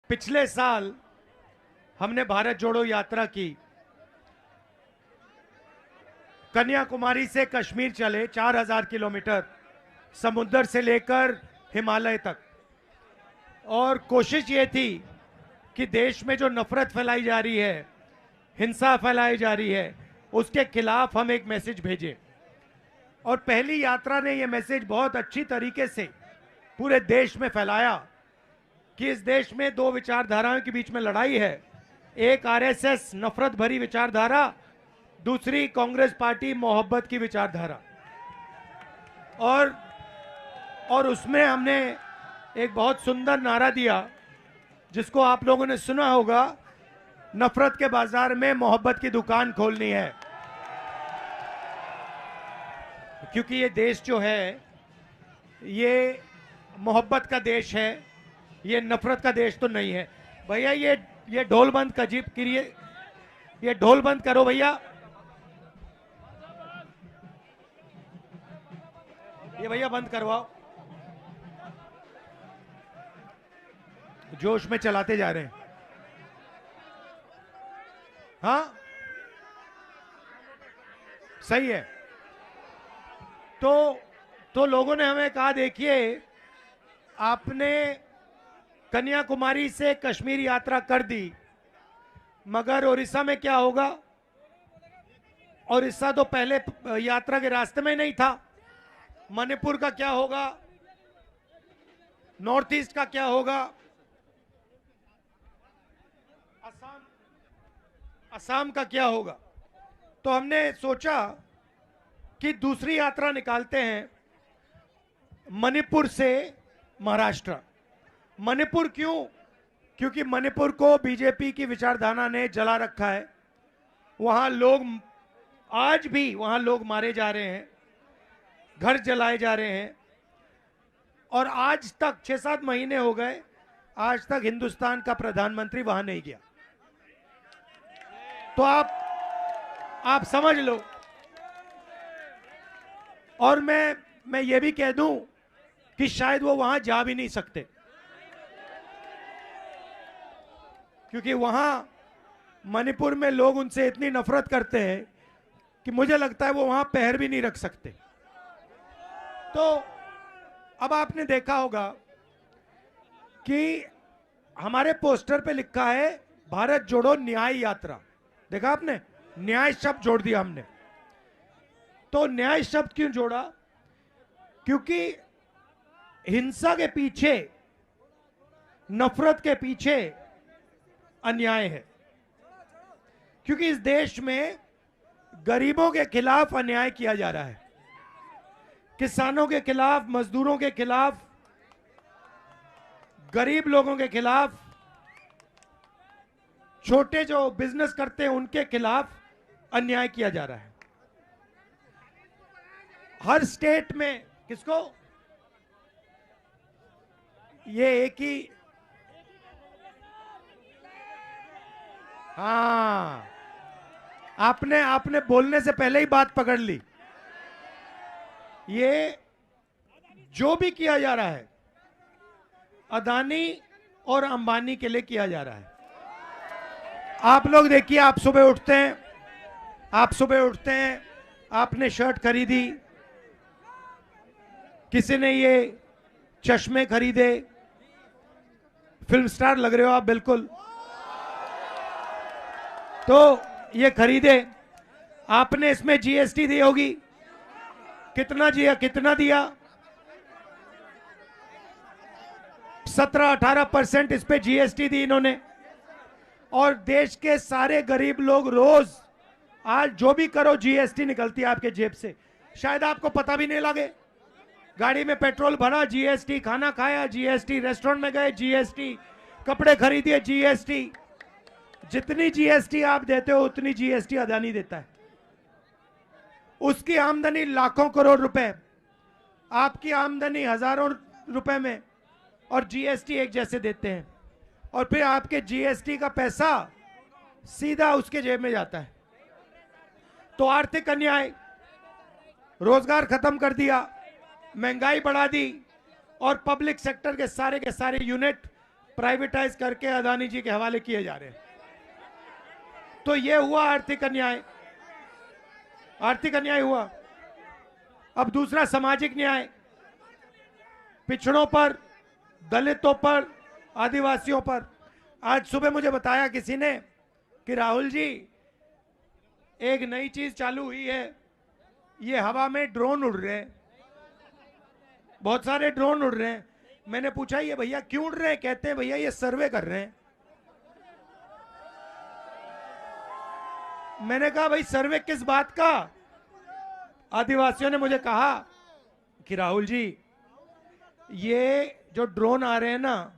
पिछले साल हमने भारत जोड़ो यात्रा की। कन्याकुमारी से कश्मीर चले 4000 किलोमीटर, समुद्र से लेकर हिमालय तक। और कोशिश ये थी कि देश में जो नफरत फैलाई जा रही है, हिंसा फैलाई जा रही है, उसके खिलाफ हम एक मैसेज भेजें। और पहली यात्रा ने यह मैसेज बहुत अच्छी तरीके से पूरे देश में फैलाया कि इस देश में दो विचारधाराओं के बीच में लड़ाई है। एक आरएसएस नफरत भरी विचारधारा, दूसरी कांग्रेस पार्टी मोहब्बत की विचारधारा। और उसमें हमने एक बहुत सुंदर नारा दिया जिसको आप लोगों ने सुना होगा, नफरत के बाजार में मोहब्बत की दुकान खोलनी है। क्योंकि ये देश जो है ये मोहब्बत का देश है, ये नफरत का देश तो नहीं है। भैया ये ढोल बंद करिए, ये ढोल बंद करो भैया। ये भैया बंद करवाओ, जोश में चलाते जा रहे हैं। हाँ सही है। तो लोगों ने हमें कहा, देखिए आपने कन्याकुमारी से कश्मीर यात्रा कर दी, मगर उड़ीसा में क्या होगा? उड़ीसा तो पहले यात्रा के रास्ते में नहीं था। मणिपुर का क्या होगा? नॉर्थ ईस्ट का क्या होगा? असम का क्या होगा? तो हमने सोचा कि दूसरी यात्रा निकालते हैं, मणिपुर से महाराष्ट्र। मणिपुर क्यों? क्योंकि मणिपुर को बीजेपी की विचारधारा ने जला रखा है। वहां लोग आज भी वहां लोग मारे जा रहे हैं, घर जलाए जा रहे हैं। और आज तक 6-7 महीने हो गए, आज तक हिंदुस्तान का प्रधानमंत्री वहां नहीं गया। तो आप समझ लो। और मैं ये भी कह दूं कि शायद वो वहां जा भी नहीं सकते, क्योंकि वहां मणिपुर में लोग उनसे इतनी नफरत करते हैं कि मुझे लगता है वो वहां पैर भी नहीं रख सकते। तो अब आपने देखा होगा कि हमारे पोस्टर पे लिखा है भारत जोड़ो न्याय यात्रा। देखा आपने? न्याय शब्द जोड़ दिया हमने। तो न्याय शब्द क्यों जोड़ा? क्योंकि हिंसा के पीछे, नफरत के पीछे अन्याय है। क्योंकि इस देश में गरीबों के खिलाफ अन्याय किया जा रहा है, किसानों के खिलाफ, मजदूरों के खिलाफ, गरीब लोगों के खिलाफ, छोटे जो बिजनेस करते हैं उनके खिलाफ अन्याय किया जा रहा है। हर स्टेट में किसको? ये एक ही, हाँ, आपने बोलने से पहले ही बात पकड़ ली। ये जो भी किया जा रहा है अदानी और अंबानी के लिए किया जा रहा है। आप लोग देखिए, आप सुबह उठते हैं, आपने शर्ट खरीदी, किसी ने ये चश्मे खरीदे, फिल्म स्टार लग रहे हो आप बिल्कुल। तो ये खरीदे, आपने इसमें जीएसटी दी होगी। कितना दिया? 17-18% इस पे जीएसटी दी इन्होंने। और देश के सारे गरीब लोग रोज, आज जो भी करो जीएसटी निकलती है आपके जेब से, शायद आपको पता भी नहीं लगे। गाड़ी में पेट्रोल भरा, जीएसटी, खाना खाया, जीएसटी, रेस्टोरेंट में गए, जीएसटी, कपड़े खरीदिए, जीएसटी। जितनी जीएसटी आप देते हो उतनी जीएसटी अदानी देता है। उसकी आमदनी लाखों करोड़ रुपए, आपकी आमदनी हजारों रुपए में, और जीएसटी एक जैसे देते हैं। और फिर आपके जीएसटी का पैसा सीधा उसके जेब में जाता है। तो आर्थिक अन्याय, रोजगार खत्म कर दिया, महंगाई बढ़ा दी, और पब्लिक सेक्टर के सारे यूनिट प्राइवेटाइज करके अदानी जी के हवाले किए जा रहे हैं। तो ये हुआ आर्थिक अन्याय, आर्थिक अन्याय हुआ। अब दूसरा सामाजिक न्याय, पिछड़ों पर, दलितों पर, आदिवासियों पर। आज सुबह मुझे बताया किसी ने कि राहुल जी एक नई चीज चालू हुई है, ये हवा में ड्रोन उड़ रहे हैं, बहुत सारे ड्रोन उड़ रहे हैं। मैंने पूछा ये भैया क्यों उड़ रहे हैं? कहते हैं भैया ये सर्वे कर रहे हैं। मैंने कहा भाई सर्वे किस बात का? आदिवासियों ने मुझे कहा कि राहुल जी ये जो ड्रोन आ रहे हैं ना,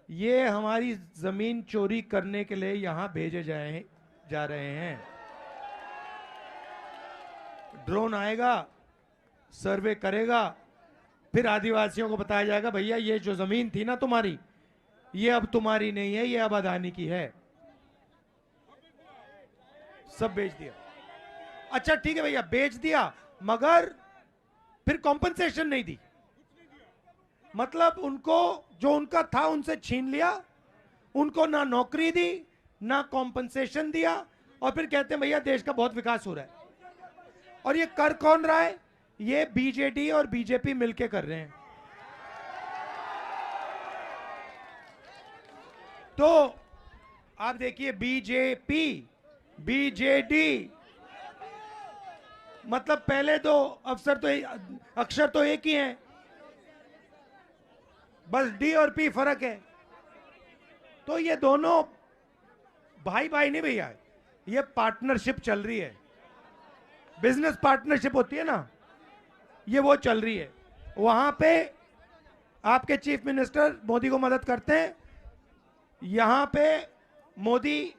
ये हमारी जमीन चोरी करने के लिए यहां भेजे जा रहे हैं। ड्रोन आएगा, सर्वे करेगा, फिर आदिवासियों को बताया जाएगा भैया ये जो जमीन थी ना तुम्हारी, ये अब तुम्हारी नहीं है, ये अब अदानी की है। सब बेच दिया। अच्छा ठीक है भैया, बेच दिया, मगर फिर कॉम्पनसेशन नहीं दी। मतलब उनको जो उनका था उनसे छीन लिया, उनको ना नौकरी दी, ना कॉम्पनसेशन दिया, और फिर कहते हैं भैया देश का बहुत विकास हो रहा है। और ये कर कौन रहा है? ये बीजेडी और बीजेपी मिलके कर रहे हैं। तो आप देखिए बीजेपी, बीजेडी, मतलब पहले दो अक्षर तो एक ही हैं, बस डी और पी फर्क है। तो ये दोनों भाई भाई नहीं भैया, ये पार्टनरशिप चल रही है, बिजनेस पार्टनरशिप होती है ना, ये वो चल रही है। वहां पे आपके चीफ मिनिस्टर मोदी को मदद करते हैं, यहां पे मोदी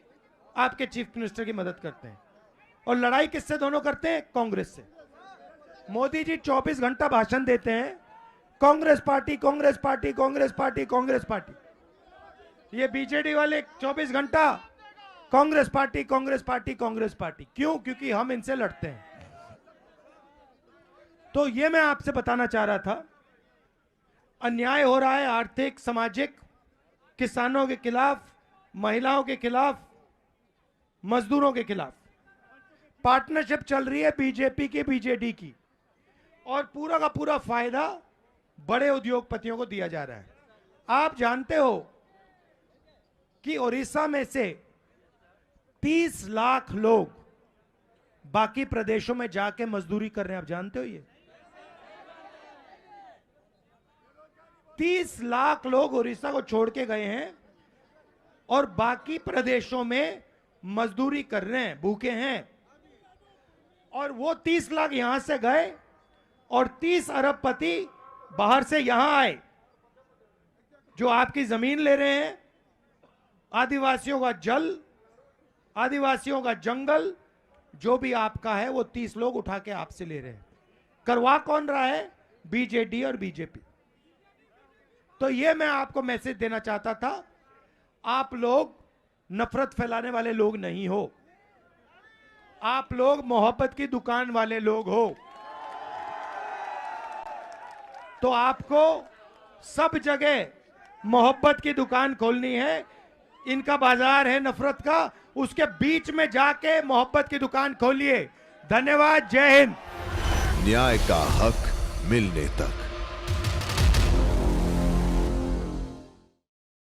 आपके चीफ मिनिस्टर की मदद करते हैं। और लड़ाई किससे दोनों करते हैं? कांग्रेस से। मोदी जी 24 घंटा भाषण देते हैं, Congress party, Congress party, Congress party, Congress party. ये बीजेडी वाले 24 घंटा Congress party, Congress party, Congress party. क्यों? क्योंकि हम इनसे लड़ते हैं। तो ये मैं आपसे बताना चाह रहा था, अन्याय हो रहा है आर्थिक, सामाजिक, किसानों के खिलाफ, महिलाओं के खिलाफ, मजदूरों के खिलाफ। पार्टनरशिप चल रही है बीजेपी की, बीजेडी की, और पूरा का पूरा फायदा बड़े उद्योगपतियों को दिया जा रहा है। आप जानते हो कि ओडिशा में से 30 लाख लोग बाकी प्रदेशों में जाके मजदूरी कर रहे हैं। आप जानते हो ये 30 लाख लोग ओडिशा को छोड़ के गए हैं और बाकी प्रदेशों में मजदूरी कर रहे हैं, भूखे हैं। और वो 30 लाख यहां से गए और 30 अरबपति बाहर से यहां आए, जो आपकी जमीन ले रहे हैं, आदिवासियों का जल, आदिवासियों का जंगल, जो भी आपका है वो 30 लोग उठा के आपसे ले रहे हैं। करवा कौन रहा है? बीजेडी और बीजेपी। तो ये मैं आपको मैसेज देना चाहता था, आप लोग नफरत फैलाने वाले लोग नहीं हो, आप लोग मोहब्बत की दुकान वाले लोग हो। तो आपको सब जगह मोहब्बत की दुकान खोलनी है। इनका बाजार है नफरत का, उसके बीच में जाके मोहब्बत की दुकान खोलिए। धन्यवाद, जय हिंद। न्याय का हक मिलने तक।